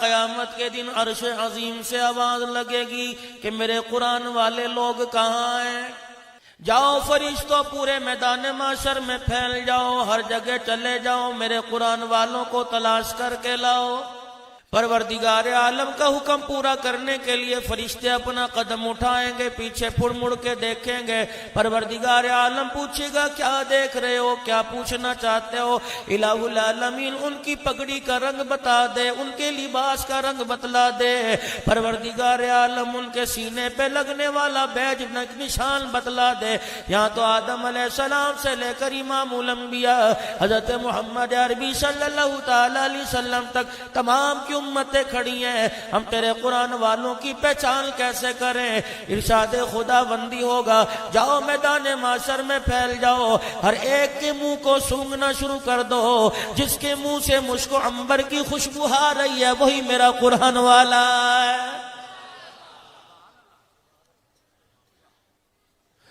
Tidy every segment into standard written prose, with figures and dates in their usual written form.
قیامت کے دن عرش عظیم سے آواز لگے گی کہ میرے قرآن والے لوگ کہاں ہیں؟ جاؤ فرشتوں پورے میدان محشر میں پھیل جاؤ، ہر جگہ چلے جاؤ، میرے قرآن والوں کو تلاش کر کے لاؤ۔ پروردگار عالم کا حکم پورا کرنے کے لیے فرشتے اپنا قدم اٹھائیں گے، پیچھے پھڑ مڑ کے دیکھیں گے۔ پروردگار عالم پوچھے گا کیا دیکھ رہے ہو، کیا پوچھنا چاہتے ہو؟ الہ العالمین ان کی پگڑی کا رنگ بتا دے، ان کے لباس کا رنگ بتلا دے۔ پروردگار عالم ان کے سینے پہ لگنے والا بیج نشان بتلا دے۔ یہاں تو آدم علیہ السلام سے لے کر امام الانبیاء حضرت محمد عربی صلی اللہ تعالی علیہ وسلم تک تمام کی امتیں کھڑی ہیں۔ ہم تیرے قرآن والوں کی پہچان کیسے کریں؟ ارشاد خدا بندی ہوگا، جاؤ میدان محشر میں پھیل جاؤ، ہر ایک کے منہ کو سونگھنا شروع کر دو۔ جس کے منہ سے مشک و عنبر کی خوشبو آ رہی ہے وہی میرا قرآن والا ہے۔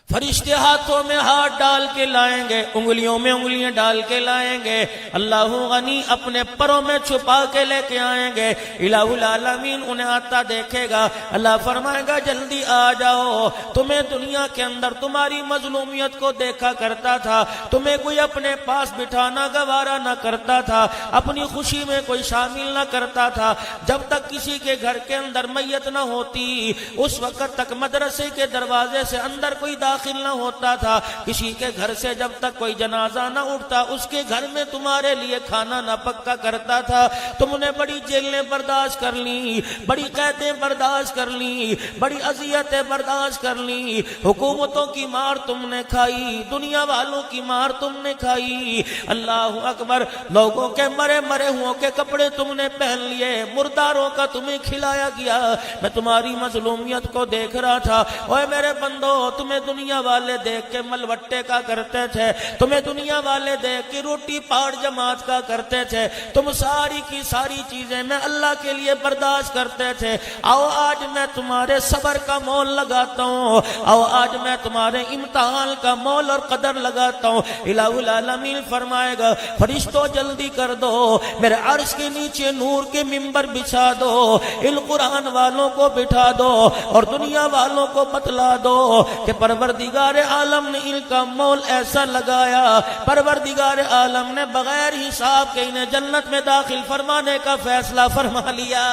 فرشتے ہاتھوں میں ہاتھ ڈال کے لائیں گے، انگلیوں میں انگلیاں ڈال کے لائیں گے۔ اللہ غنی اپنے پروں میں چھپا کے لے کے آئیں گے۔ الہ العالمین انہیں آتا دیکھے گا، اللہ فرمائے گا جلدی آ جاؤ، تمہیں دنیا کے اندر تمہاری مظلومیت کو دیکھا کرتا تھا، تمہیں کوئی اپنے پاس بٹھانا گوارا نہ کرتا تھا، اپنی خوشی میں کوئی شامل نہ کرتا تھا۔ جب تک کسی کے گھر کے اندر میت نہ ہوتی اس وقت تک مدرسے کے دروازے سے اندر کوئی داخل نہ ہوتا تھا، کسی کے گھر سے جب تک کوئی جنازہ نہ اٹھتا اس کے گھر میں تمہارے لیے کھانا نہ پکا کرتا تھا۔ تم نے بڑی جیلیں برداشت کر لی، بڑی قیدیں برداشت کر لی، بڑی اذیتیں برداشت کر لی، حکومتوں کی مار تم نے کھائی، دنیا والوں کی مار تم نے کھائی۔ اللہ اکبر، لوگوں کے مرے مرے ہوں کے کپڑے تم نے پہن لیے، مرداروں کا تمہیں کھلایا گیا۔ میں تمہاری مظلومیت کو دیکھ رہا تھا۔ اوے میرے بندو، تمہیں دنیا والے دیکھ کے ملوٹے کا کرتے تھے، تمہیں دنیا والے دیکھ کے روٹی پاڑ جماعت کا کرتے تھے، تم ساری کی ساری چیزیں میں اللہ کے لیے برداشت کرتے تھے۔ آؤ آج میں تمہارے صبر کا مول لگاتا ہوں، آؤ آج میں تمہارے امتحان کا مول اور قدر لگاتا ہوں۔ الہ العالمین فرمائے گا فرشتوں جلدی کر دو، میرے عرش کے نیچے نور کے منبر بچھا دو، ان قرآن والوں کو بٹھا دو اور دنیا والوں کو بتلا دو کہ پروردگار عالم نے ان کا مول ایسا لگایا، پروردگار عالم نے بغیر حساب کے انہیں جنت میں داخل فرمانے کا فیصلہ فرما لیا۔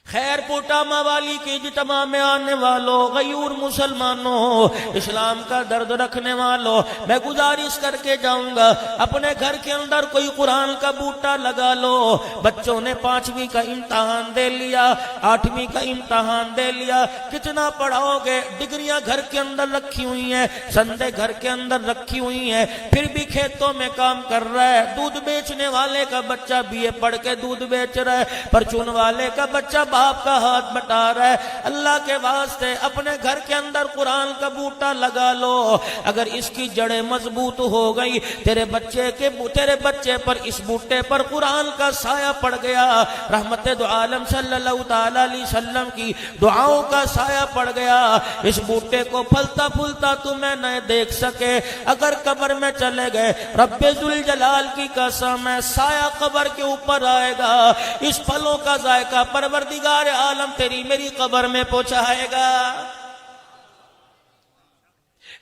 خیر پوٹا موالی کی اجتماع میں آنے والوں، غیور مسلمانوں، اسلام کا درد رکھنے والوں، میں گزارش کر کے جاؤں گا اپنے گھر کے اندر کوئی قرآن کا بوٹا لگا لو۔ بچوں نے 5ویں کا امتحان دے لیا، 8ویں کا امتحان دے لیا، کتنا پڑھاؤ گے؟ ڈگریاں گھر کے اندر رکھی ہوئی ہیں، سندے گھر کے اندر رکھی ہوئی ہیں، پھر بھی کھیتوں میں کام کر رہا ہے۔ دودھ بیچنے والے کا بچہ BA پڑھ کے دودھ بیچ رہا ہے، پرچون والے کا بچہ باپ کا ہاتھ بٹا رہا ہے۔ اللہ کے واسطے اپنے گھر کے اندر قرآن کا بوٹا لگا لو، اگر اس کی جڑیں مضبوط ہو گئی، تیرے بچے پر اس بوٹے پر قرآن کا سایہ پڑ گیا، رحمت دو عالم صلی اللہ تعالی علیہ وسلم کی دعاؤں کا سایہ پڑ گیا، اس بوٹے کو پھلتا پھولتا تمہیں نہ دیکھ سکے۔ اگر قبر میں چلے گئے، رب ذوالجلال کی قسم ہے سایہ قبر کے اوپر آئے گا، اس پھلوں کا ذائقہ پروردگار عالم تیری میری قبر میں پہنچائے گا۔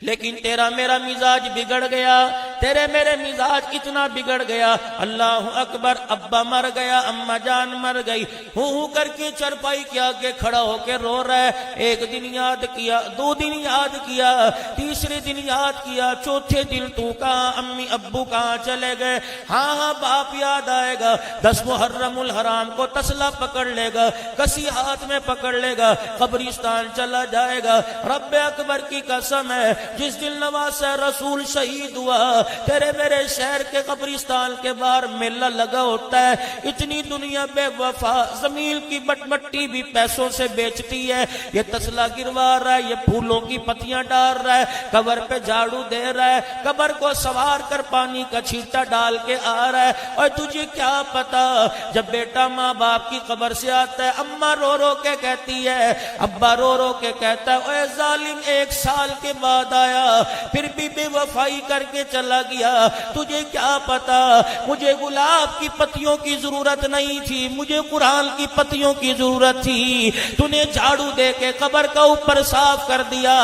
لیکن تیرا میرا مزاج بگڑ گیا، تیرے میرے مزاج اتنا بگڑ گیا، اللہ اکبر، ابا مر گیا، اما جان مر گئی، ہوں کر کے چرپائی کے آگے کھڑا ہو کے رو رہا ہے۔ ایک دن یاد کیا، 2 دن یاد کیا، تیسرے دن یاد کیا، چوتھے دن تو کہاں، امی ابو کہاں چلے گئے؟ ہاں باپ یاد آئے گا، 10 محرم الحرام کو تسلا پکڑ لے گا، کسی ہاتھ میں پکڑ لے گا، قبرستان چلا جائے گا۔ رب اکبر کی قسم ہے، جس دل نواز رسول شہید ہوا، تیرے میرے شہر کے قبرستان کے باہر میلہ لگا ہوتا ہے، اتنی دنیا بے وفا زمین کی مٹی بھی پیسوں سے بیچتی ہے، یہ تسلا گروا رہا ہے، یہ پھولوں کی پتیاں ڈال رہا ہے، قبر پہ جھاڑو دے رہا ہے، قبر کو سوار کر پانی کا چھیٹا ڈال کے آ رہا ہے۔ اور تجھے کیا پتا، جب بیٹا ماں باپ کی قبر سے آتا ہے، اماں رو رو کے کہتی ہے، ابا رو رو کے کہتا ہے، اے ظالم 1 سال کے بعد آیا، پھر بھی بے وفائی کر کے چلا گیا۔ تجھے کیا پتا مجھے گلاب کی پتیوں کی ضرورت نہیں تھی، مجھے قرآن کی پتیوں کی ضرورت تھی۔ تو نے جھاڑو دے کے قبر کا اوپر صاف کر دیا،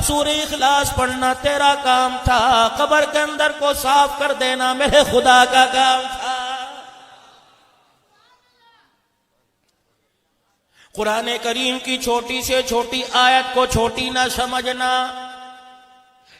سورہ اخلاص پڑھنا تیرا کام تھا، قبر کے اندر کو صاف کر دینا میرے خدا کا کام تھا۔ قرآن کریم کی چھوٹی سے چھوٹی آیت کو چھوٹی نہ سمجھنا،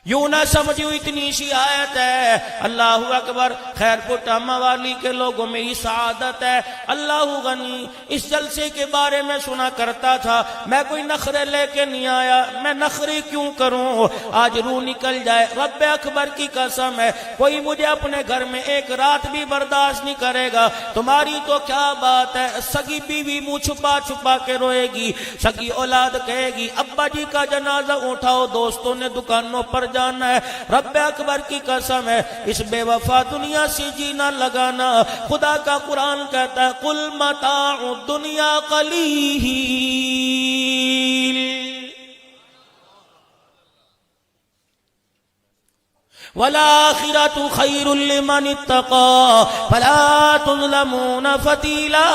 یوں نہ سمجھو اتنی سی آیت ہے۔ اللہ اکبر، خیر پٹ والی کے لوگوں میری سعادت ہے۔ اللہ غنی، اس جلسے کے بارے میں سنا کرتا تھا، میں کوئی نخرے لے کے نہیں آیا، میں نخرے کیوں کروں، آج روح نکل جائے، رب اکبر کی قسم ہے کوئی مجھے اپنے گھر میں ایک رات بھی برداشت نہیں کرے گا۔ تمہاری تو کیا بات ہے، سگی بیوی منہ چھپا چھپا کے روئے گی، سگی اولاد کہے گی ابا جی کا جنازہ اٹھاؤ، دوستوں نے دکانوں پر جانا ہے، رب اکبر کی قسم ہے اس بے وفا دنیا سے جینا لگانا۔ خدا کا قرآن کہتا ہے قل متاع الدنیا قلیل والآخرۃ خیر لمن اتقى فلا تظلمون فتیلا۔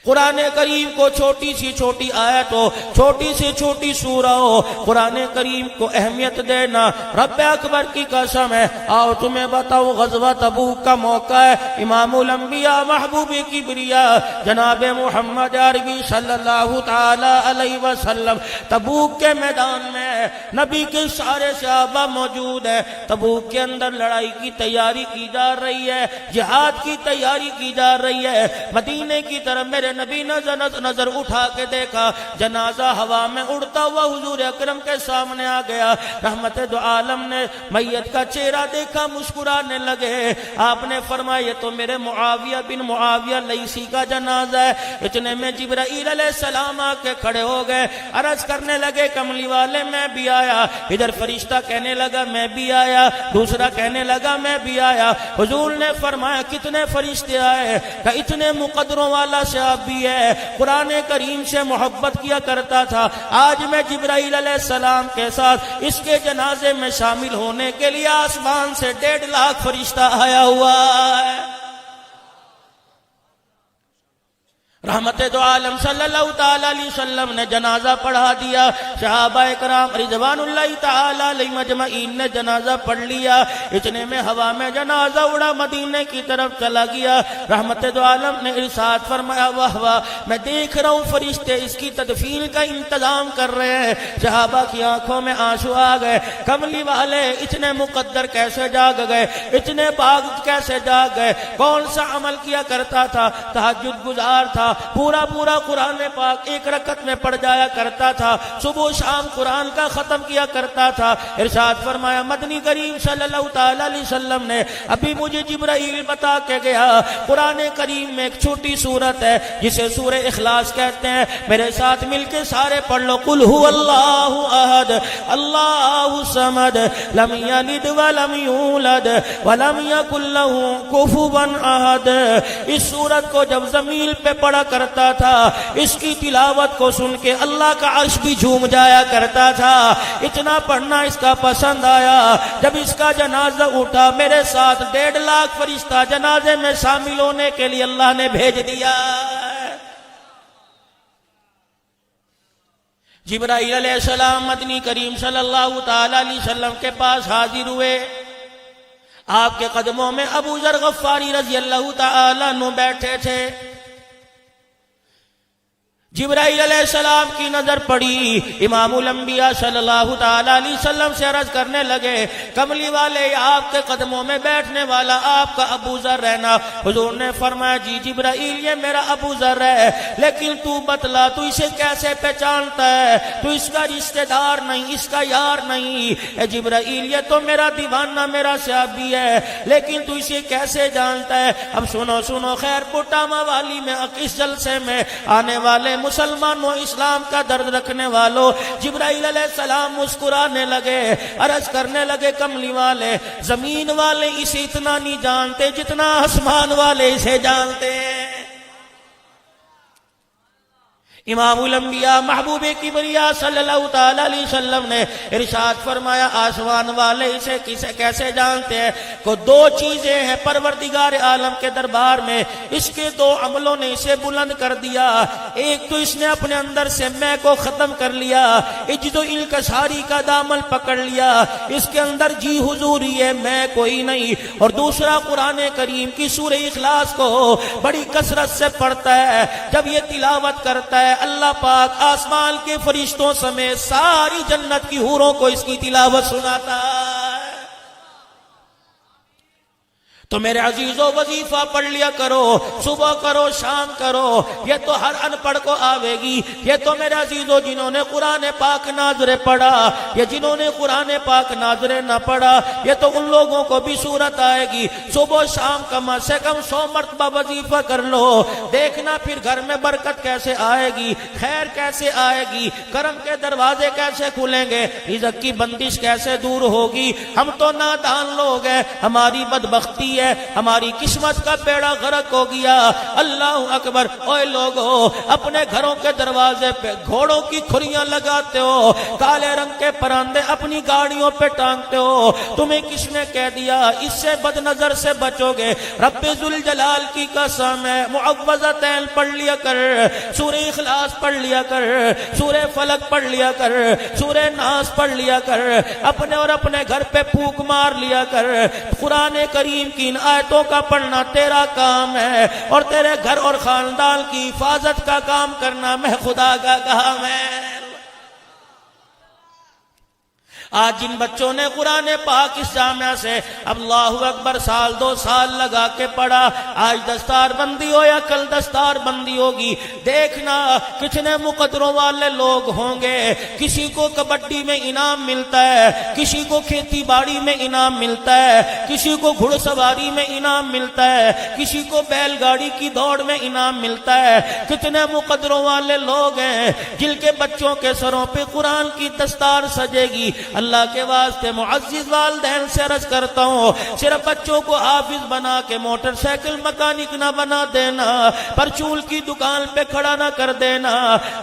قرآن کریم کو چھوٹی سی چھوٹی آیت ہو، چھوٹی سی چھوٹی سورہ ہو، قرآن کریم کو اہمیت دینا۔ رب اکبر کی قسم ہے، آؤ تمہیں بتاؤ، غزوہ تبوک کا موقع ہے، امام الانبیاء محبوب کبریاء جناب محمد عربی صلی اللہ تعالی علیہ وسلم تبوک کے میدان میں، نبی کے سارے صحابہ موجود ہیں۔ تبوک کے اندر لڑائی کی تیاری کی جا رہی ہے، جہاد کی تیاری کی جا رہی ہے۔ مدینے کی طرف میرے نبی نظر اٹھا کے دیکھا، جنازہ ہوا میں اڑتا ہوا حضور اکرم کے سامنے آ گیا۔ رحمت دو عالم نے میت کا چہرہ دیکھا، مسکرانے لگے۔ آپ نے فرمایا یہ تو میرے معاویہ بن معاویہ لیثی کا جنازہ ہے۔ اتنے میں جبرائیل علیہ السلام آ کے کھڑے ہو گئے، عرض کرنے لگے کملی والے میں بھی آیا۔ ادھر فرشتہ کہنے لگا میں بھی آیا، دوسرا کہنے لگا میں بھی آیا۔ حضور نے فرمایا کتنے فرشتے آئے؟ کہ اتنے مقدروں والا صاحب بھی ہے، قرآن کریم سے محبت کیا کرتا تھا۔ آج میں جبرائیل علیہ السلام کے ساتھ اس کے جنازے میں شامل ہونے کے لیے آسمان سے 1.5 لاکھ فرشتہ آیا ہوا ہے۔ رحمت دو عالم صلی اللہ تعالی علیہ وسلم نے جنازہ پڑھا دیا، صحابہ کرام رضوان اللہ تعالی علیہ مجمعین نے جنازہ پڑھ لیا۔ اتنے میں ہوا میں جنازہ اڑا، مدینے کی طرف چلا گیا۔ رحمت دو عالم نے ارشاد فرمایا واہ واہ، میں دیکھ رہا ہوں فرشتے اس کی تدفین کا انتظام کر رہے ہیں۔ صحابہ کی آنکھوں میں آنسو آ گئے، کملی والے اتنے مقدر کیسے جاگ گئے، اتنے باغ کیسے جاگ گئے؟ کون سا عمل کیا کرتا تھا؟ تہجد گزار تھا، پورا قرآن پاک ایک رکعت میں پڑھ جایا کرتا تھا، صبح و شام قرآن کا ختم کیا کرتا تھا۔ ارشاد فرمایا مدنی کریم صلی اللہ تعالی علیہ وسلم نے ابھی مجھے جبرائیل بتا کے گیا، قرآن کریم میں ایک چھوٹی سورت ہے جسے سورہ اخلاص کہتے ہیں، میرے ساتھ مل کے سارے پڑھ لو، قل هو اللہ احد اللہ الصمد لم یلد ولم یولد ولم یکن له کفوا احد۔ اس سورت کو جب زمین پہ پڑھا کرتا تھا، اس کی تلاوت کو سن کے اللہ کا عرش بھی جھوم جایا کرتا تھا، اتنا پڑھنا اس کا پسند آیا۔ جب اس کا جنازہ اٹھا، میرے ساتھ 1.5 لاکھ فرشتہ جنازے میں شامل ہونے کے لیے اللہ نے بھیج دیا۔ جبرائیل علیہ السلام مدنی کریم صلی اللہ تعالی علیہ وسلم کے پاس حاضر ہوئے، آپ کے قدموں میں ابو ذر غفاری رضی اللہ تعالی عنہ بیٹھے تھے۔ جبرائیل علیہ السلام کی نظر پڑی، امام الانبیاء صلی اللہ تعالی علیہ وسلم سے عرض کرنے لگے کملی والے آپ کے قدموں میں بیٹھنے والا آپ کا ابو ذر ہے نا؟ حضور نے فرمایا جی جبرائیل یہ میرا ابو ذر ہے، لیکن تو بتلا تو اسے کیسے پہچانتا ہے؟ تو اس کا رشتہ دار نہیں، اس کا یار نہیں۔ اے جبرائیل یہ تو میرا دیوانہ، میرا صحابی ہے، لیکن تو اسے کیسے جانتا ہے؟ اب سنو خیر پٹامہ والی میں اس جلسے میں آنے والے مسلمانوں، اسلام کا درد رکھنے والوں، جبرائیل علیہ السلام مسکرانے لگے، عرض کرنے لگے کملی والے زمین والے اسے اتنا نہیں جانتے جتنا آسمان والے اسے جانتے ہیں۔ امام الانبیاء محبوب کبریا صلی اللہ تعالی علیہ وسلم نے ارشاد فرمایا آسمان والے اسے کیسے جانتے ہیں کہ دو چیزیں ہیں پروردگار عالم کے دربار میں، اس کے دو عملوں نے اسے بلند کر دیا۔ ایک تو اس نے اپنے اندر سے میں کو ختم کر لیا، عجز و انکساری کا دامن پکڑ لیا، اس کے اندر جی حضوری ہے، میں کوئی نہیں۔ اور دوسرا قرآن کریم کی سورہ اخلاص کو بڑی کثرت سے پڑھتا ہے، جب یہ تلاوت کرتا ہے اللہ پاک آسمان کے فرشتوں سمیت ساری جنت کی حوروں کو اس کی تلاوت سناتا ہے۔ تو میرے عزیزو وظیفہ پڑھ لیا کرو، صبح کرو شام کرو، یہ تو ہر ان پڑھ کو آوے گی۔ یہ تو میرے عزیزو جنہوں نے قرآن پاک ناظر پڑھا، یہ جنہوں نے قرآن پاک ناظر نہ پڑھا، یہ تو ان لوگوں کو بھی صورت آئے گی۔ صبح شام کم سے کم 100 مرتبہ وظیفہ کر لو، دیکھنا پھر گھر میں برکت کیسے آئے گی، خیر کیسے آئے گی، کرم کے دروازے کیسے کھلیں گے، رزق کی بندش کیسے دور ہوگی۔ ہم تو نادان لوگ ہیں، ہماری بدبختی ہے، ہماری قسمت کا بیڑا غرق ہو گیا۔ اللہ اکبر، اوے لوگو اپنے گھروں کے دروازے پہ گھوڑوں کی کھریاں لگاتے ہو، کالے رنگ کے پرندے اپنی گاڑیوں پہ ٹانگتے ہو، تمہیں کس نے کہہ دیا اس سے بد نظر سے بچو گے؟ رب ذوالجلال کی قسم ہے، معوذتین پڑھ لیا کر، سورہ اخلاص پڑھ لیا کر، سورہ فلق پڑھ لیا کر، سورہ ناس پڑھ لیا کر، اپنے اور اپنے گھر پہ پھونک مار لیا کر۔ قرآن کریم کی ان آیتوں کا پڑھنا تیرا کام ہے، اور تیرے گھر اور خاندان کی حفاظت کا کام کرنا میں خدا کا کام ہے۔ آج جن بچوں نے قرآن پاک اس جامعہ سے اللہ اکبر سال 2 سال لگا کے پڑھا، آج دستار بندی ہو یا کل دستار بندی ہوگی، دیکھنا کتنے مقدروں والے لوگ ہوں گے۔ کسی کو کبڈی میں انعام ملتا ہے، کسی کو کھیتی باڑی میں انعام ملتا ہے، کسی کو گھڑ سواری میں انعام ملتا ہے، کسی کو بیل گاڑی کی دوڑ میں انعام ملتا ہے۔ کتنے مقدروں والے لوگ ہیں جن کے بچوں کے سروں پہ قرآن کی دستار سجے گی۔ اللہ کے واسطے معزز والدین سے عرض کرتا ہوں، صرف بچوں کو حافظ بنا کے موٹر سائیکل مکانک نہ بنا دینا، پرچول کی دکان پہ کھڑا نہ کر دینا،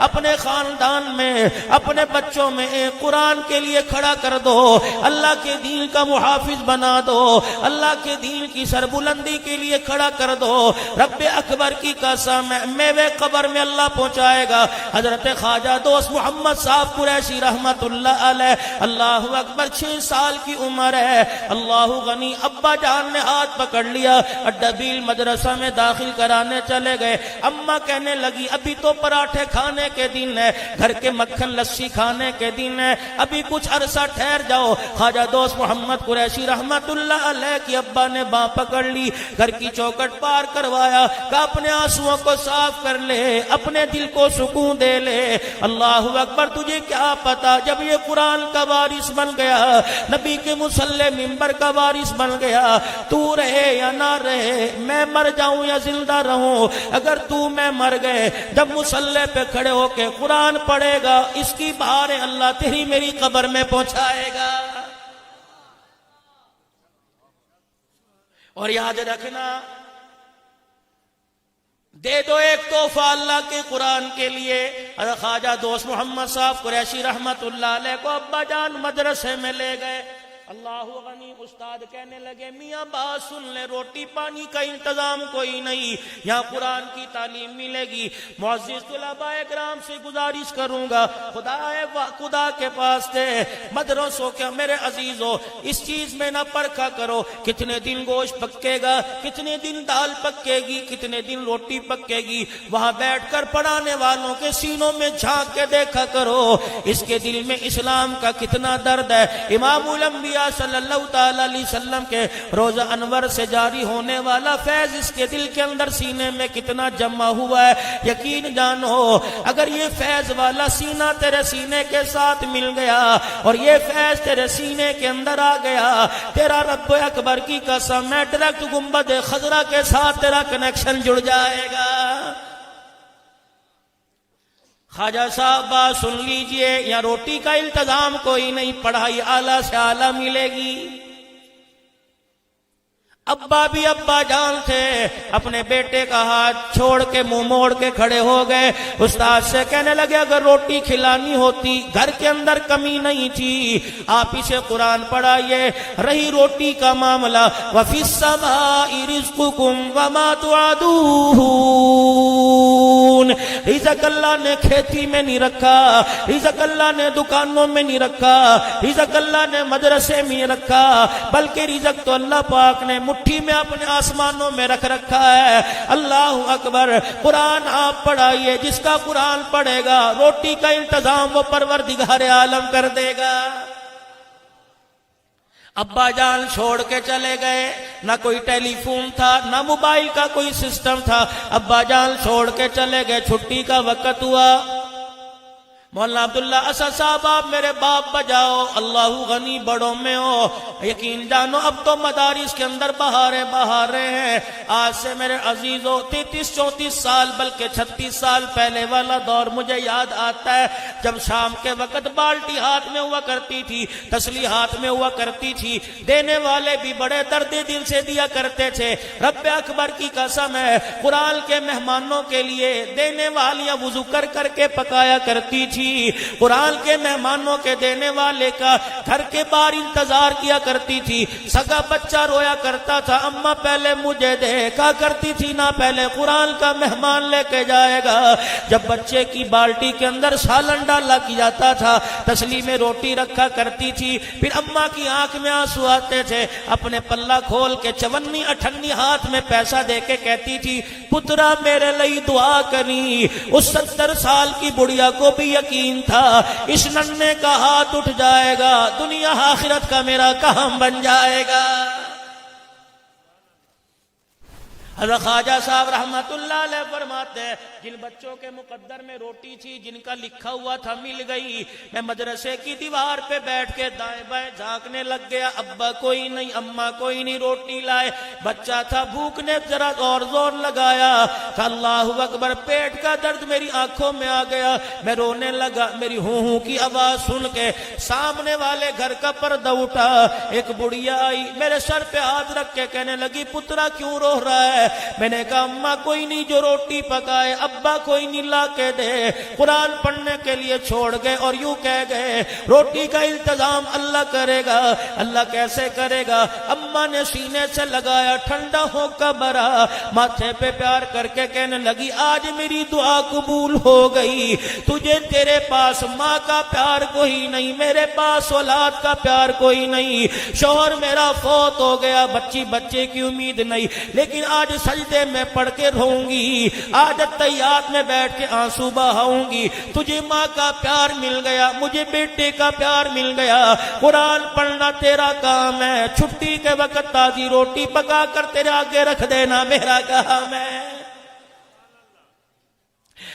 اپنے خاندان میں اپنے بچوں میں ایک قرآن کے لیے کھڑا کر دو، اللہ کے دین کا محافظ بنا دو، اللہ کے دین کی سربلندی کے لیے کھڑا کر دو۔ رب اکبر کی قسم میوے قبر میں اللہ پہنچائے گا۔ حضرت خواجہ دوست محمد صاحب قریشی رحمت اللہ علیہ، اللہ اکبر 6 سال کی عمر ہے، اللہ غنی ابا جان نے ہاتھ پکڑ لیا، اڈبیل مدرسہ میں داخل کرانے چلے گئے۔ اماں کہنے لگی ابھی تو پراٹھے کھانے کے دن ہے، گھر کے مکھن لسی کھانے کے دن ہے، ابھی کچھ عرصہ ٹھہر جاؤ۔ خواجہ دوست محمد قریشی رحمت اللہ علیہ کی ابا نے باں پکڑ لی، گھر کی چوکٹ پار کروایا کہ اپنے آنسوؤں کو صاف کر لے، اپنے دل کو سکون دے لے۔ اللہ اکبر، تجھے کیا پتا جب یہ قرآن کا وارث بن گیا، نبی کے مصلی منبر کا وارث بن گیا، تو رہے یا نہ رہے، میں مر جاؤں یا زندہ رہوں، اگر تو میں مر گئے جب مصلی پہ کھڑے ہو کے قرآن پڑھے گا، اس کی بہار اللہ تیری میری قبر میں پہنچائے گا۔ اور یاد رکھنا، دے دو ایک تحفہ اللہ کے قرآن کے لیے۔ خواجہ دوست محمد صاحب قریشی رحمت اللہ علیہ کو ابا جان مدرسے میں لے گئے۔ اللہ غنی استاد کہنے لگے میاں بات سن لے، روٹی پانی کا انتظام کوئی نہیں، یہاں قرآن کی تعلیم ملے گی۔ معزز طلباء کرام سے گزارش کروں گا، خدا کے پاس تھے مدرسوں کے میرے عزیزوں، اس چیز میں نہ پرکھا کرو کتنے دن گوشت پکے گا، کتنے دن دال پکے گی، کتنے دن روٹی پکے گی، وہاں بیٹھ کر پڑھانے والوں کے سینوں میں جھانک کے دیکھا کرو اس کے دل میں اسلام کا کتنا درد ہے۔ امام الانبیاء صلی اللہ تعالی علیہ وسلم کے روزہ انور سے جاری ہونے والا فیض اس کے دل کے اندر سینے میں کتنا جمع ہوا ہے۔ یقین جانو اگر یہ فیض والا سینہ تیرے سینے کے ساتھ مل گیا اور یہ فیض تیرے سینے کے اندر آ گیا، تیرا رب اکبر کی قسم ہے ڈائریکٹ گنبد خضرا کے ساتھ تیرا کنیکشن جڑ جائے گا۔ خواجہ صاحب بات سن لیجئے، یا روٹی کا انتظام کوئی نہیں، پڑھائی اعلیٰ سے اعلیٰ ملے گی۔ ابا بھی ابا جان تھے، اپنے بیٹے کا ہاتھ چھوڑ کے منہ موڑ کے کھڑے ہو گئے. استاد سے کہنے لگے اگر روٹی کھلانی ہوتی، گھر کے اندر کمی نہیں تھی، آپ اسے قرآن پڑھائیے. رہی روٹی کا معاملہ، وَفِي السَّمَاءِ رِزْقُكُمْ وَمَا تُوعَدُونَ، رزق اللہ نے کھیتی میں نہیں رکھا، رزق اللہ نے دکانوں میں نہیں رکھا، رزق اللہ نے مدرسے میں رکھا، بلکہ رزق تو اللہ پاک نے مٹھی میں اپنے آسمانوں میں رکھ رکھا ہے. اللہ اکبر. قرآن آپ پڑھائیے، جس کا قرآن پڑھے گا روٹی کا انتظام وہ پروردگار عالم کر دے گا. ابا جان چھوڑ کے چلے گئے، نہ کوئی ٹیلی فون تھا، نہ موبائل کا کوئی سسٹم تھا. ابا جان چھوڑ کے چلے گئے. چھٹی کا وقت ہوا. مولانا عبداللہ اسد صاحب آپ میرے باپ بجاؤ، اللہ غنی بڑوں میں ہو. یقین جانو اب تو مدارس کے اندر بہارے ہیں. آج سے میرے عزیزوں 33-34 سال بلکہ 36 سال پہلے والا دور مجھے یاد آتا ہے، جب شام کے وقت بالٹی ہاتھ میں ہوا کرتی تھی، تسلی ہاتھ میں ہوا کرتی تھی. دینے والے بھی بڑے درد دل سے دیا کرتے تھے. رب اکبر کی قسم ہے، قرآن کے مہمانوں کے لیے دینے والیاں وضو کر کر کے پکایا کرتی تھی. قرآن کے مہمانوں کے دینے والے کا گھر کے باہر انتظار کیا کرتی تھی. سگا بچہ رویا کرتا تھا، اماں پہلے مجھے دے کہا کرتی تھی، نہ پہلے قرآن کا مہمان لے کے جائے گا. جب بچے کی بالٹی کے اندر سالن ڈالا کی جاتا تھا، تسلی میں روٹی رکھا کرتی تھی. پھر اماں کی آنکھ میں آنسو آتے تھے، اپنے پلہ کھول کے 54-58 ہاتھ میں پیسہ دے کے کہتی تھی پترا میرے لئی دعا کری. اس 70 سال کی بڑھیا کو بھی یقین تھا اس ننھے کا ہاتھ اٹھ جائے گا، دنیا آخرت کا میرا کام بن جائے گا. حضرت خواجہ صاحب رحمت اللہ علیہ فرماتے ہیں جن بچوں کے مقدر میں روٹی تھی، جن کا لکھا ہوا تھا مل گئی، میں مدرسے کی دیوار پہ بیٹھ کے دائیں بائیں جھانکنے لگ گیا. ابا کوئی نہیں، اماں کوئی نہیں روٹی لائے. بچہ تھا، بھوک نے ذرا اور زور لگایا. اللہ اکبر. پیٹ کا درد میری آنکھوں میں آ گیا، میں رونے لگا. میری ہوں کی آواز سن کے سامنے والے گھر کا پردہ اٹھا. ایک بڑھیا آئی، میرے سر پہ ہاتھ رکھ کے کہنے لگی پترا کیوں رو رہا ہے؟ میں نے کہا اماں کوئی نہیں جو روٹی پکائے، ابا کوئی نہیں لا کے دے. قرآن پڑھنے کے لیے چھوڑ گئے اور یوں کہہ گئے روٹی کا انتظام اللہ کرے گا. اللہ کیسے کرے گا؟ اماں نے سینے سے لگایا، ٹھنڈا ہو کا برا ماتھے پہ پیار کر کے کہنے لگی آج میری دعا قبول ہو گئی. تجھے تیرے پاس ماں کا پیار کوئی نہیں، میرے پاس اولاد کا پیار کوئی نہیں. شوہر میرا فوت ہو گیا، بچے کی امید نہیں، لیکن آج سجدے میں پڑھ کے رہوں گی، آج تیات میں بیٹھ کے آنسو بہاؤں گی. تجھے ماں کا پیار مل گیا، مجھے بیٹے کا پیار مل گیا. قرآن پڑھنا تیرا کام ہے، چھٹی کے وقت تازی روٹی پکا کر تیرے آگے رکھ دینا میرا کام ہے.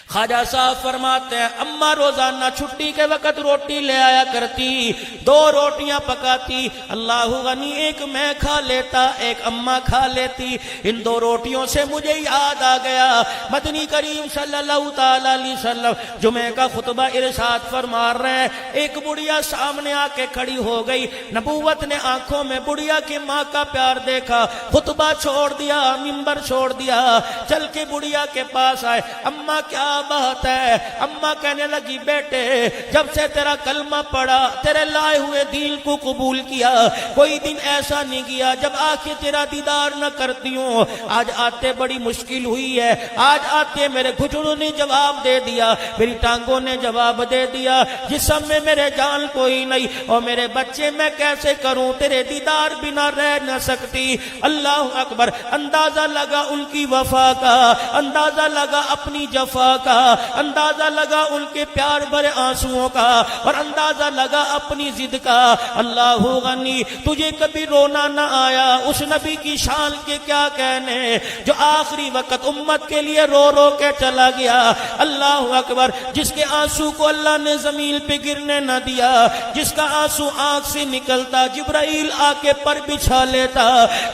خواجہ صاحب فرماتے ہیں اماں روزانہ چھٹی کے وقت روٹی لے آیا کرتی، 2 روٹیاں پکاتی. اللہ غنی، ایک میں کھا لیتا، ایک اماں کھا لیتی. ان 2 روٹیوں سے مجھے یاد آ گیا مدنی کریم صلی اللہ تعالی علیہ وسلم جمعہ کا خطبہ ارشاد فرما رہے ہیں. ایک بڑھیا سامنے آ کے کھڑی ہو گئی. نبوت نے آنکھوں میں بڑھیا کی ماں کا پیار دیکھا، خطبہ چھوڑ دیا، منبر چھوڑ دیا، چل کے بڑھیا کے پاس آئے. اماں کیا بات ہے؟ اماں کہنے لگی بیٹے جب سے تیرا کلمہ پڑھا، تیرے لائے ہوئے دین کو قبول کیا، کوئی دن ایسا نہیں گیا جب آ کے تیرا دیدار نہ کرتی ہوں. آج آتے بڑی مشکل ہوئی ہے، آج آتے میرے گھٹنوں نے جواب دے دیا، میری ٹانگوں نے جواب دے دیا، جسم میں میرے جان کوئی نہیں، اور میرے بچے میں کیسے کروں، تیرے دیدار بنا رہ نہ سکتی. اللہ اکبر. اندازہ لگا ان کی وفا کا، اندازہ لگا اپنی جفا کا، اندازہ لگا ان کے پیار بھرے آنسوؤں کا، اور اندازہ لگا اپنی ضد کا. اللہ غنی، تجھے کبھی رونا نہ آیا؟ اس نبی کی شان کے کیا کہنے جو آخری وقت امت کے لیے رو رو کے چلا گیا. اللہ اکبر. جس کے آنسو کو اللہ نے زمین پہ گرنے نہ دیا، جس کا آنسو آنکھ سے نکلتا جبرائیل آ کے پر بچھا لیتا،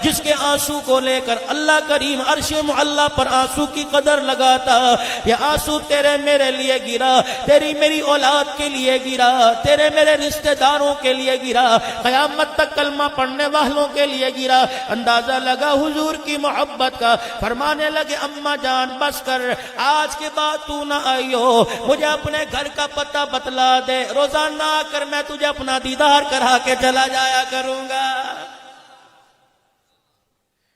جس کے آنسو کو لے کر اللہ کریم عرش معلی پر آنسو کی قدر لگاتا. یہ آنسو آنسو تیرے میرے لیے گرا، تیری میری اولاد کے لیے گرا، تیرے میرے رشتہ داروں کے لیے گرا، قیامت تک کلمہ پڑھنے والوں کے لیے گرا۔ اندازہ لگا حضور کی محبت کا، فرمانے لگے اماں جان بس کر، آج کے بعد تو نہ آئی ہو، مجھے اپنے گھر کا پتہ بتلا دے، روزانہ آ کر میں تجھے اپنا دیدار کرا کے چلا جایا کروں گا۔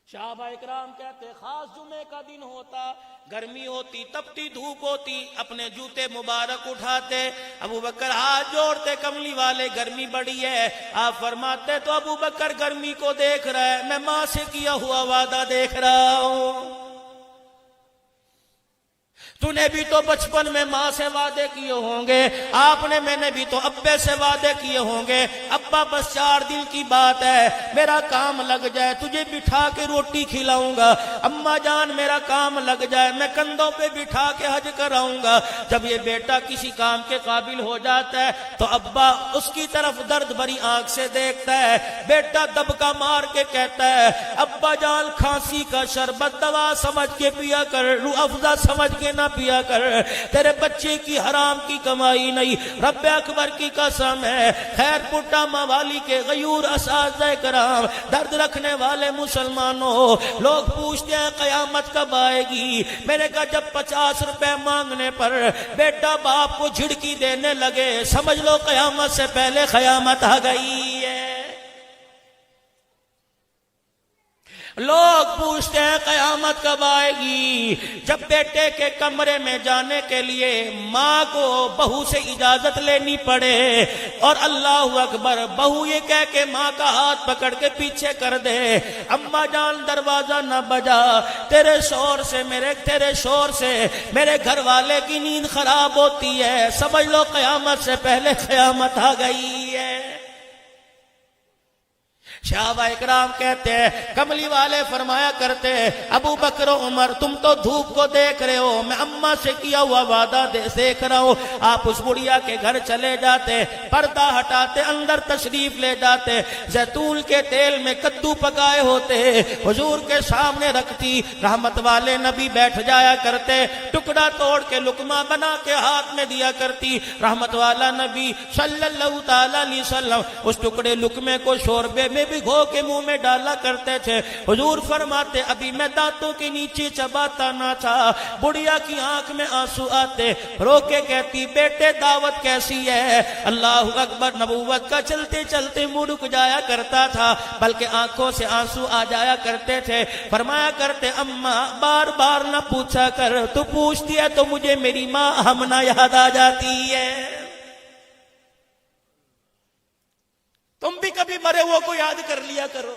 صحابہ اکرام کہتے خاص جمعے کا دن ہوتا، گرمی ہوتی، تپتی دھوپ ہوتی، اپنے جوتے مبارک اٹھاتے، ابو بکر ہاتھ جوڑتے، کملی والے گرمی بڑی ہے، آپ فرماتے تو ابو بکر گرمی کو دیکھ رہا ہے، میں ماں سے کیا ہوا وعدہ دیکھ رہا ہوں۔ تو نے بھی تو بچپن میں ماں سے وعدے کیے ہوں گے، آپ نے، میں نے بھی تو ابے سے وعدے کیے ہوں گے، ابا بس 4 دن کی بات ہے، میرا کام لگ جائے تجھے بٹھا کے روٹی کھلاؤں گا، اماں جان میرا کام لگ جائے میں کندھوں پہ بٹھا کے حج کراؤں گا۔ جب یہ بیٹا کسی کام کے قابل ہو جاتا ہے تو ابا اس کی طرف درد بھری آنکھ سے دیکھتا ہے، بیٹا دبکا مار کے کہتا ہے ابا جان کھانسی کا شربت دوا سمجھ کے پیا کر، روح افزا سمجھ کے نہ پیا کر، تیرے بچے کی حرام کی کمائی نہیں، رب اکبر کی قسم ہے۔ خیر پٹا موالی کے غیور اساتذہ کرام، درد رکھنے والے مسلمانوں، لوگ پوچھتے ہیں قیامت کب آئے گی؟ میں نے کہا جب 50 روپے مانگنے پر بیٹا باپ کو جھڑکی دینے لگے، سمجھ لو قیامت سے پہلے قیامت آ گئی ہے۔ لوگ پوچھتے ہیں قیامت کب آئے گی؟ جب بیٹے کے کمرے میں جانے کے لیے ماں کو بہو سے اجازت لینی پڑے اور اللہ اکبر بہو یہ کہہ کے ماں کا ہاتھ پکڑ کے پیچھے کر دے، اماں جان دروازہ نہ بجا، تیرے شور سے میرے گھر والے کی نیند خراب ہوتی ہے، سمجھ لو قیامت سے پہلے قیامت آ گئی ہے۔ صحابہ اکرام کہتے ہیں، کملی والے فرمایا کرتے ہیں ابو بکر و عمر تم تو دھوپ کو دیکھ رہے ہو، میں اماں سے کیا ہوا وعدہ دیکھ رہا ہوں۔ آپ اس بڑھیا کے گھر چلے جاتے، پردہ ہٹاتے، اندر تشریف لے جاتے، زیتون کے تیل میں کدو پکائے ہوتے، حضور کے سامنے رکھتی، رحمت والے نبی بیٹھ جایا کرتے، ٹکڑا توڑ کے لقمہ بنا کے ہاتھ میں دیا کرتی، رحمت والا نبی صلی اللہ تعالی علیہ وسلم اس ٹکڑے لقمے کو شوربے میں بھگو کے منہ میں ڈالا کرتے تھے۔ حضور فرماتے ابھی میں دانتوں کے نیچے چباتا نہ تھا، بڑھیا کی آنکھ میں آنسو آتے، رو کے کہتی بیٹے دعوت کیسی ہے؟ اللہ اکبر، نبوت کا چلتے چلتے منہ رک جایا کرتا تھا، بلکہ آنکھوں سے آنسو آ جایا کرتے تھے۔ فرمایا کرتے اماں بار بار نہ پوچھا کر، تو پوچھتی ہے تو مجھے میری ماں ہمنا یاد آ جاتی ہے۔ تم بھی کبھی مرے وہ کو یاد کر لیا کرو۔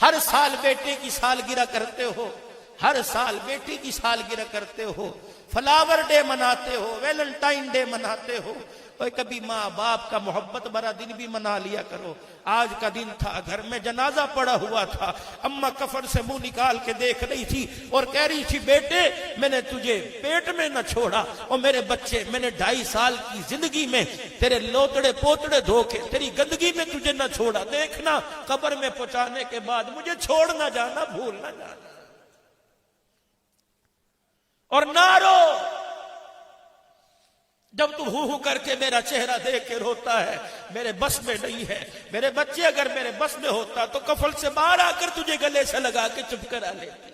ہر سال بیٹے کی سالگرہ کرتے ہو، ہر سال بیٹی کی سالگرہ کرتے ہو، فلاور ڈے مناتے ہو، ویلنٹائن ڈے مناتے ہو، اور کبھی ماں باپ کا محبت بھرا دن بھی منا لیا کرو۔ آج کا دن تھا، گھر میں جنازہ پڑا ہوا تھا، اماں کفن سے منہ نکال کے دیکھ رہی تھی اور کہہ رہی تھی بیٹے میں نے تجھے پیٹ میں نہ چھوڑا، اور میرے بچے میں نے 2.5 سال کی زندگی میں تیرے لوتڑے پوتڑے دھو کے تیری گندگی میں تجھے نہ چھوڑا، دیکھنا قبر میں پہنچانے کے بعد مجھے چھوڑ نہ جانا، بھول نہ جانا، اور نہ رو جب تو ہو کر کے میرا چہرہ دیکھ کے روتا ہے، میرے بس میں نہیں ہے۔ میرے بچے اگر میرے بس میں ہوتا تو کفن سے باہر آ کر تجھے گلے سے لگا کے چپ کرا لیتے۔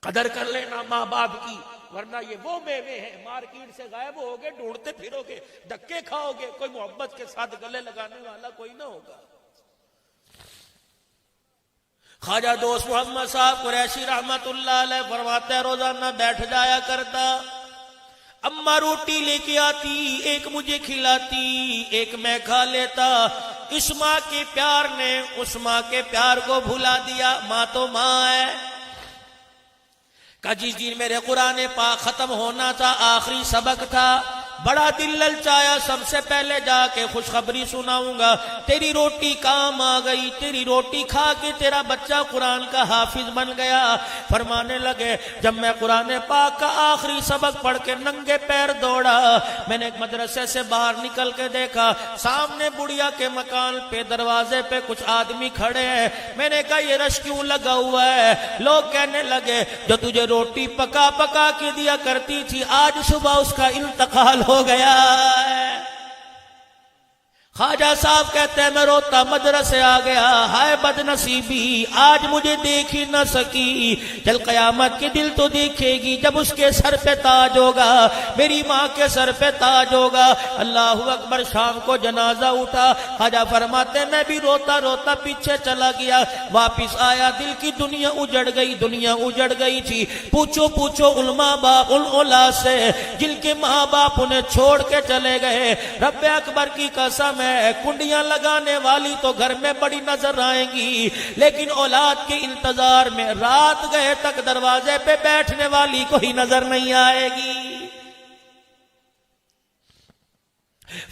قدر کر لینا ماں باپ کی، ورنہ یہ وہ میوے ہیں مارکیٹ سے غائب ہوگے، ڈھونڈتے پھرو گے، دھکے کھاؤ گے، کوئی محبت کے ساتھ گلے لگانے والا کوئی نہ ہوگا۔ خواجہ دوست محمد صاحب قریشی رحمت اللہ علیہ فرماتے روزانہ بیٹھ جایا کرتا، اماں روٹی لے کے آتی، ایک مجھے کھلاتی، ایک میں کھا لیتا۔ اس ماں کے پیار نے اس ماں کے پیار کو بھلا دیا، ماں تو ماں ہے۔ کہ جس دن میرے قرآن پاک ختم ہونا تھا، آخری سبق تھا، بڑا دل للچایا، سب سے پہلے جا کے خوشخبری سناؤں گا، تیری روٹی کام آ گئی، تیری روٹی کھا کے تیرا بچہ قرآن کا حافظ بن گیا۔ فرمانے لگے جب میں قرآن پاک کا آخری سبق پڑھ کے ننگے پیر دوڑا، میں نے ایک مدرسے سے باہر نکل کے دیکھا، سامنے بڑھیا کے مکان پہ دروازے پہ کچھ آدمی کھڑے ہیں۔ میں نے کہا یہ رش کیوں لگا ہوا ہے؟ لوگ کہنے لگے جو تجھے روٹی پکا پکا کے دیا کرتی تھی آج صبح اس کا انتقال ہو گیا ہے۔ خواجہ صاحب کہتے ہیں میں روتا مدرسے آ گیا، ہائے بد نصیبی آج مجھے دیکھ ہی نہ سکی، چل قیامت کے دل تو دیکھے گی جب اس کے سر پہ تاج ہوگا، میری ماں کے سر پہ تاج ہوگا۔ اللہ اکبر۔ شام کو جنازہ اٹھا، خواجہ فرماتے ہیں میں بھی روتا روتا پیچھے چلا گیا، واپس آیا دل کی دنیا اجڑ گئی، دنیا اجڑ گئی تھی۔ پوچھو پوچھو ان ماں باپ ان اولاد سے جن کے ماں باپ انہیں چھوڑ کے چلے گئے، رب اکبر کی قسم کنڈیاں لگانے والی تو گھر میں بڑی نظر آئیں گی، لیکن اولاد کے انتظار میں رات گئے تک دروازے پہ بیٹھنے والی کوئی نظر نہیں آئے گی۔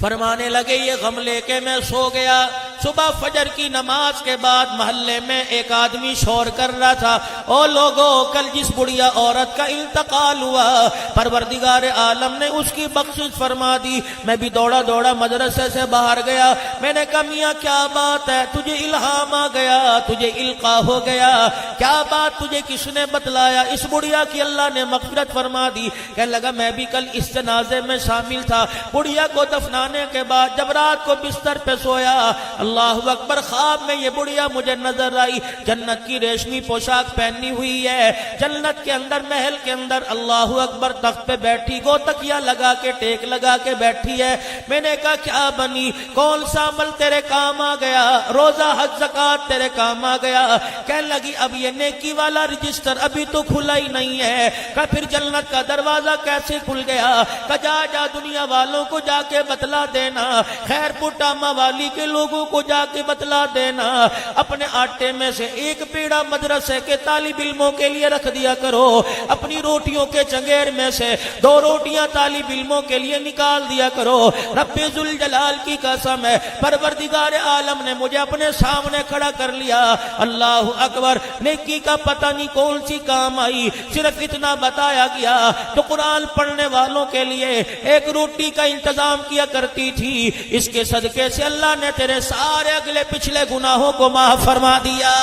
فرمانے لگے یہ غم لے کے میں سو گیا۔ صبح فجر کی نماز کے بعد محلے میں ایک آدمی شور کر رہا تھا، او لوگو کل جس بڑھیا عورت کا انتقال ہوا پروردگار عالم نے اس کی بخشش فرما دی۔ میں بھی دوڑا دوڑا مدرسے سے باہر گیا، میں نے کہا میاں کیا بات ہے؟ تجھے الہام آ گیا، تجھے القا ہو گیا، کیا بات تجھے کس نے بتلایا؟ اس بڑھیا کی اللہ نے مغفرت فرما دی۔ کہنے لگا میں بھی کل اس جنازے میں شامل تھا، بڑھیا کو دفنانے کے بعد جب رات کو بستر پہ سویا، اللہ اکبر، خواب میں یہ بڑھیا مجھے نظر آئی، جنت کی ریشمی پوشاک پہنی ہوئی ہے، جنت کے اندر محل کے اندر اللہ اکبر تخت پہ بیٹھی، گو تکیا لگا کے ٹیک لگا کے بیٹھی ہے۔ میں نے کہا کیا بنی؟ کون سا عمل تیرے کام آ گیا؟ روزہ حج زکات تیرے کام آ گیا؟ کہنے لگی اب یہ نیکی والا رجسٹر ابھی تو کھلا ہی نہیں ہے۔ کہ پھر جنت کا دروازہ کیسے کھل گیا؟ کہ جا دنیا والوں کو جا کے بتلا دینا، خیر پٹاما والی کے لوگوں کو جا کے بتلا دینا، اپنے آٹے میں سے ایک پیڑا مدرسے کے طالب علموں کے لیے رکھ دیا کرو، اپنی روٹیوں کے چنگیر میں سے 2 روٹیاں طالب علموں کے لیے نکال دیا کرو۔ رب ذوالجلال کی قسم ہے، پروردگار عالم نے مجھے اپنے سامنے کھڑا کر لیا۔ اللہ اکبر۔ نیکی کا پتہ نہیں کون سی کام آئی، صرف اتنا بتایا گیا تو قرآن پڑھنے والوں کے لیے ایک روٹی کا انتظام کیا کرتی تھی، اس کے صدقے سے اللہ نے تیرے سارے اگلے پچھلے گناہوں کو معاف فرما دیا۔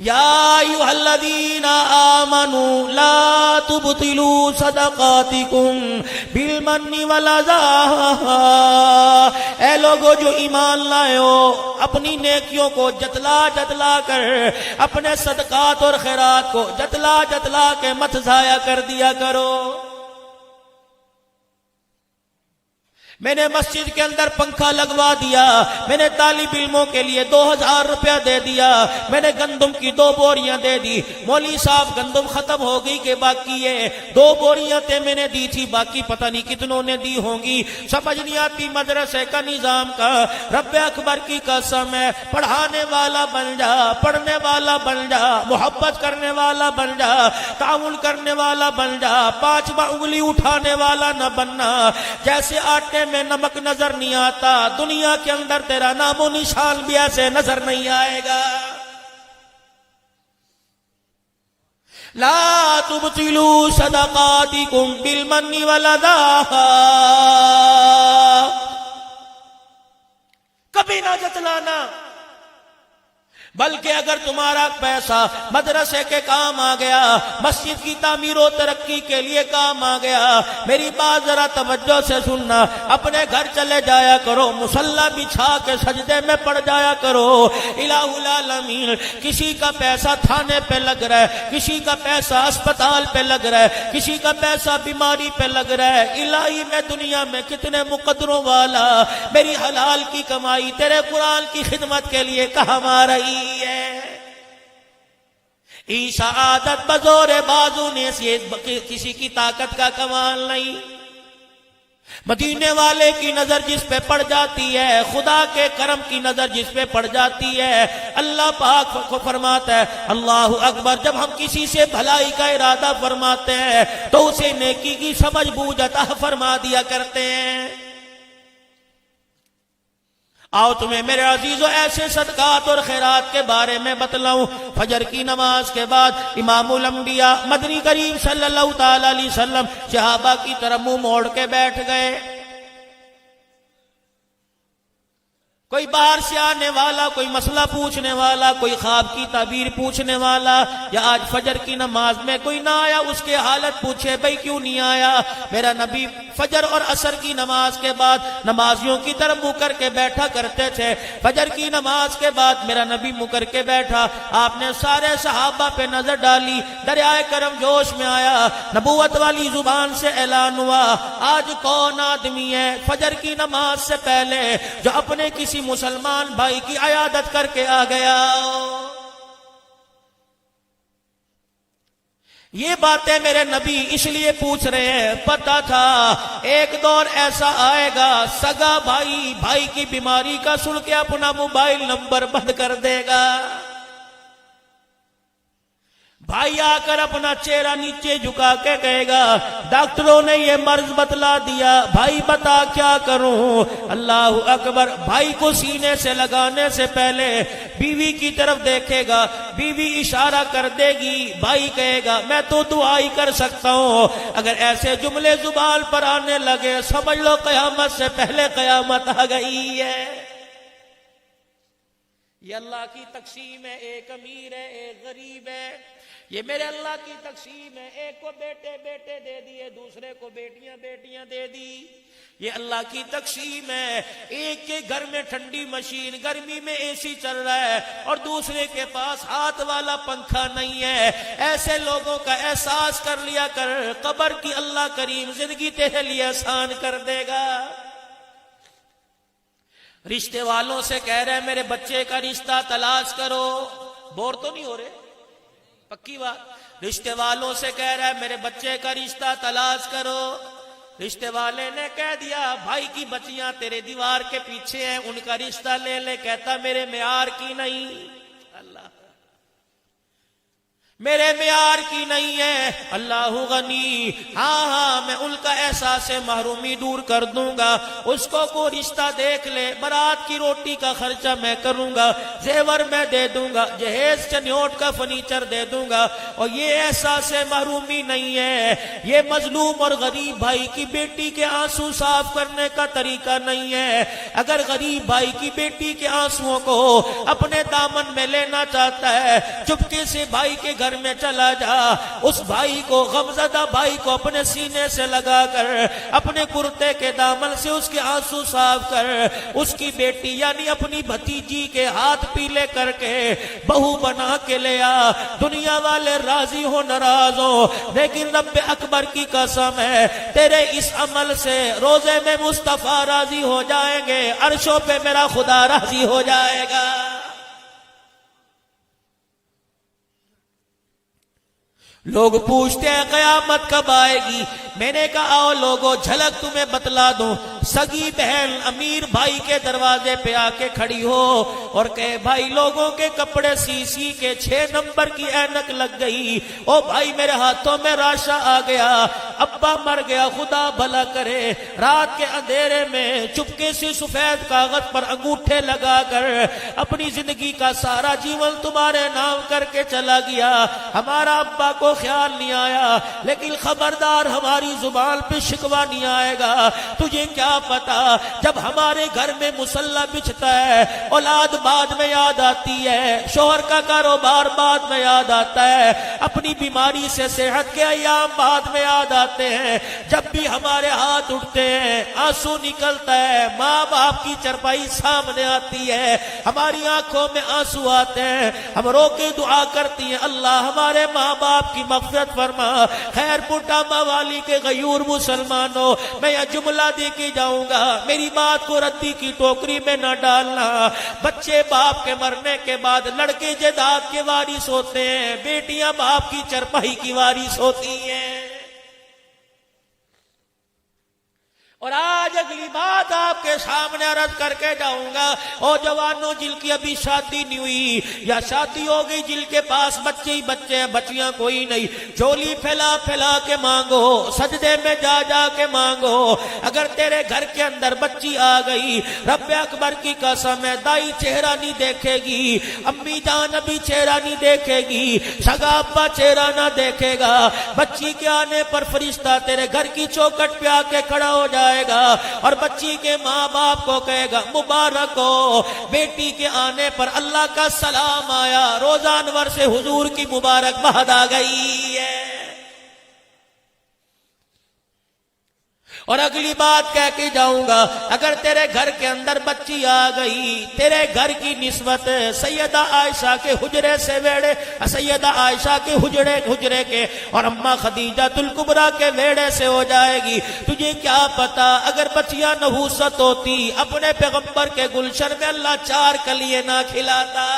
یا ایھا الذین آمنوا لا تبطلوا صدقاتکم بالمن والاذی، اے لوگو جو ایمان لائے ہو اپنی نیکیوں کو جتلا جتلا کر، اپنے صدقات اور خیرات کو جتلا جتلا کے مت ضائع کر دیا کرو۔ میں نے مسجد کے اندر پنکھا لگوا دیا، میں نے طالب علموں کے لیے 2000 روپیہ دے دیا، میں نے گندم کی 2 بوریاں دے دی۔ مولوی صاحب گندم ختم ہو گئی کہ باقی ہے 2 بوریاں تے میں نے دی تھی، باقی پتہ نہیں کتنوں نے دی ہوں گی، سمجھ نہیں آتی مدرسے کا نظام کا۔ رب اکبر کی قسم ہے، پڑھانے والا بن جا، پڑھنے والا بن جا، محبت کرنے والا بن جا، تعاون کرنے والا بن جا، 5 انگلی اٹھانے والا نہ بننا۔ جیسے آٹے میں نمک نظر نہیں آتا، دنیا کے اندر تیرا نام و نشان بھی ایسے نظر نہیں آئے گا۔ لا تبطلوا صدقاتکم بالمن والاذی، کبھی نہ جتلانا، بلکہ اگر تمہارا پیسہ مدرسے کے کام آ گیا، مسجد کی تعمیر و ترقی کے لیے کام آ گیا، میری بات ذرا توجہ سے سننا، اپنے گھر چلے جایا کرو، مصلی بچھا کے سجدے میں پڑ جایا کرو۔ الہ العالمین، کسی کا پیسہ تھانے پہ لگ رہا ہے، کسی کا پیسہ اسپتال پہ لگ رہا ہے، کسی کا پیسہ بیماری پہ لگ رہا ہے، الہی میں دنیا میں کتنے مقدروں والا میری حلال کی کمائی تیرے قرآن کی خدمت کے لیے کام آ رہی ہے۔ سعادت بزور بازو نے کسی کی طاقت کا کمال نہیں، مدینے والے کی نظر جس پہ پڑ جاتی ہے، خدا کے کرم کی نظر جس پہ پڑ جاتی ہے، اللہ پاک کو فرماتا ہے اللہ اکبر، جب ہم کسی سے بھلائی کا ارادہ فرماتے ہیں تو اسے نیکی کی سمجھ بوجھ عطا فرما دیا کرتے ہیں۔ آؤ تمہیں میرے عزیزو ایسے صدقات اور خیرات کے بارے میں بتلاؤں۔ فجر کی نماز کے بعد امام الانبیاء مدنی کریم صلی اللہ تعالی علیہ وسلم صحابہ کی طرف منہ موڑ کے بیٹھ گئے۔ کوئی باہر سے آنے والا، کوئی مسئلہ پوچھنے والا، کوئی خواب کی تعبیر پوچھنے والا، یا آج فجر کی نماز میں کوئی نہ آیا، اس کے حالت پوچھے بھئی کیوں نہیں آیا؟ میرا نبی فجر اور عصر کی نماز کے بعد نمازیوں کی طرف منہ کر کے بیٹھا کرتے تھے۔ فجر کی نماز کے بعد میرا نبی منہ کر کے بیٹھا، آپ نے سارے صحابہ پہ نظر ڈالی، دریائے کرم جوش میں آیا، نبوت والی زبان سے اعلان ہوا، آج کون آدمی ہے فجر کی نماز سے پہلے جو اپنے کسی مسلمان بھائی کی عیادت کر کے آ گیا؟ یہ باتیں میرے نبی اس لیے پوچھ رہے ہیں، پتا تھا ایک دور ایسا آئے گا سگا بھائی کی بیماری کا سن کے اپنا موبائل نمبر بند کر دے گا، بھائی آ کر اپنا چہرہ نیچے جھکا کے کہے گا ڈاکٹروں نے یہ مرض بتلا دیا، بھائی بتا کیا کروں؟ اللہ اکبر، بھائی کو سینے سے لگانے سے پہلے بیوی کی طرف دیکھے گا، بیوی اشارہ کر دے گی، بھائی کہے گا میں تو دعا ہی کر سکتا ہوں۔ اگر ایسے جملے زبان پر آنے لگے سمجھ لو قیامت سے پہلے قیامت آ گئی ہے۔ یہ اللہ کی تقسیم ہے، ایک امیر ہے ایک غریب ہے، یہ میرے اللہ کی تقسیم ہے، ایک کو بیٹے بیٹے دے دیے، دوسرے کو بیٹیاں بیٹیاں دے دی، یہ اللہ کی تقسیم ہے۔ ایک کے گھر میں ٹھنڈی مشین، گرمی میں اے سی چل رہا ہے، اور دوسرے کے پاس ہاتھ والا پنکھا نہیں ہے۔ ایسے لوگوں کا احساس کر لیا کر، قبر کی اللہ کریم زندگی تیرے لیے آسان کر دے گا۔ رشتے والوں سے کہہ رہے میرے بچے کا رشتہ تلاش کرو، بور تو نہیں ہو رہے؟ پکی بات، رشتے والوں سے کہہ رہا ہے میرے بچے کا رشتہ تلاش کرو، رشتے والے نے کہہ دیا بھائی کی بچیاں تیرے دیوار کے پیچھے ہیں، ان کا رشتہ لے لے، کہتا میرے معیار کی نہیں، اللہ میرے معیار کی نہیں ہے، اللہ غنی، ہاں میں ان کا احساس محرومی دور کر دوں گا، اس کو کوئی رشتہ دیکھ لے، برات کی روٹی کا خرچہ میں کروں گا، زیور میں دے دوں گا، جہیز چنیوٹ کا فرنیچر دے دوں گا۔ اور یہ احساس محرومی نہیں ہے، یہ مظلوم اور غریب بھائی کی بیٹی کے آنسو صاف کرنے کا طریقہ نہیں ہے۔ اگر غریب بھائی کی بیٹی کے آنسوؤں کو اپنے دامن میں لینا چاہتا ہے، چپکے سے بھائی کے گھر میں چلا جا، اس بھائی کو، غمزدہ بھائی کو اپنے سینے سے لگا کر اپنے کرتے کے دامن سے اس کے آنسو صاف کر، اس کی بیٹی یعنی اپنی بھتیجی کے ہاتھ پیلے کر کے بہو بنا کے لیا۔ دنیا والے راضی ہو ناراض ہو، لیکن رب اکبر کی قسم ہے تیرے اس عمل سے روزے میں مصطفیٰ راضی ہو جائیں گے، عرشوں پہ میرا خدا راضی ہو جائے گا۔ لوگ پوچھتے ہیں قیامت کب آئے گی؟ میں نے کہا آؤ لوگوں جھلک تمہیں بتلا دوں۔ سگی بہن امیر بھائی کے دروازے پہ آ کے کھڑی ہو اور کہے بھائی لوگوں کے کپڑے سی کے 6 نمبر کی اینک لگ گئی، او بھائی میرے ہاتھوں میں راشا آ گیا، ابا مر گیا، خدا بھلا کرے۔ رات کے اندھیرے میں چپکے سے سفید کاغذ پر انگوٹھے لگا کر اپنی زندگی کا سارا جیون تمہارے نام کر کے چلا گیا، ہمارا ابا کو خیال نہیں آیا، لیکن خبردار ہماری زبان پہ شکوہ نہیں آئے گا۔ تجھے کیا پتا جب ہمارے گھر میں مسلح بچھتا ہے اولاد بعد میں یاد آتی ہے، شوہر کا کاروبار بعد میں یاد آتا ہے، اپنی بیماری سے صحت کے ایام بعد میں یاد آتے ہیں، جب بھی ہمارے ہاتھ اٹھتے ہیں آنسو نکلتا ہے، ماں باپ کی چرپائی سامنے آتی ہے، ہماری آنکھوں میں آنسو آتے ہیں، ہم رو کے دعا کرتی ہیں اللہ ہمارے ماں باپ کی مغفرت فرما۔ خیر پٹا موالی کے غیور مسلمانوں، میں یہ جملہ دے کے جاؤں گا، میری بات کو ردی کی ٹوکری میں نہ ڈالنا۔ بچے باپ کے مرنے کے بعد لڑکے جائیداد کے وارث ہوتے ہیں، بیٹیاں باپ کی چرپائی کی وارث ہوتی ہیں۔ اور آج اگلی بات آپ کے سامنے عرض کر کے جاؤں گا، او جوانوں جن کی ابھی شادی نہیں ہوئی یا شادی ہو گئی، جن کے پاس بچے ہی بچے ہیں، بچیاں کوئی نہیں، جھولی پھیلا پھیلا کے مانگو، سجدے میں جا جا کے مانگو۔ اگر تیرے گھر کے اندر بچی آ گئی، رب اکبر کی قسم ہے، دائی چہرہ نہیں دیکھے گی، امی جان ابھی چہرہ نہیں دیکھے گی، سگا ابا چہرہ نہ دیکھے گا، بچی کے آنے پر فرشتہ تیرے گھر کی چوکھٹ پہ آ کے کھڑا ہو جائے گا اور بچی کے ماں باپ کو کہے گا مبارک ہو، بیٹی کے آنے پر اللہ کا سلام آیا، روزہ انور سے حضور کی مبارک باد آ گئی ہے۔ اور اگلی بات کہہ کے جاؤں گا، اگر تیرے گھر کے اندر بچی آ گئی، تیرے گھر کی نسبت سیدہ عائشہ کے حجرے سے ویڑے، سیدہ عائشہ کے حجرے کے اور اماں خدیجہ الکبریٰ کے ویڑے سے ہو جائے گی۔ تجھے کیا پتا اگر بچیاں نحوست ہوتی، اپنے پیغمبر کے گلشن میں اللہ 4 کلیے نہ کھلاتا۔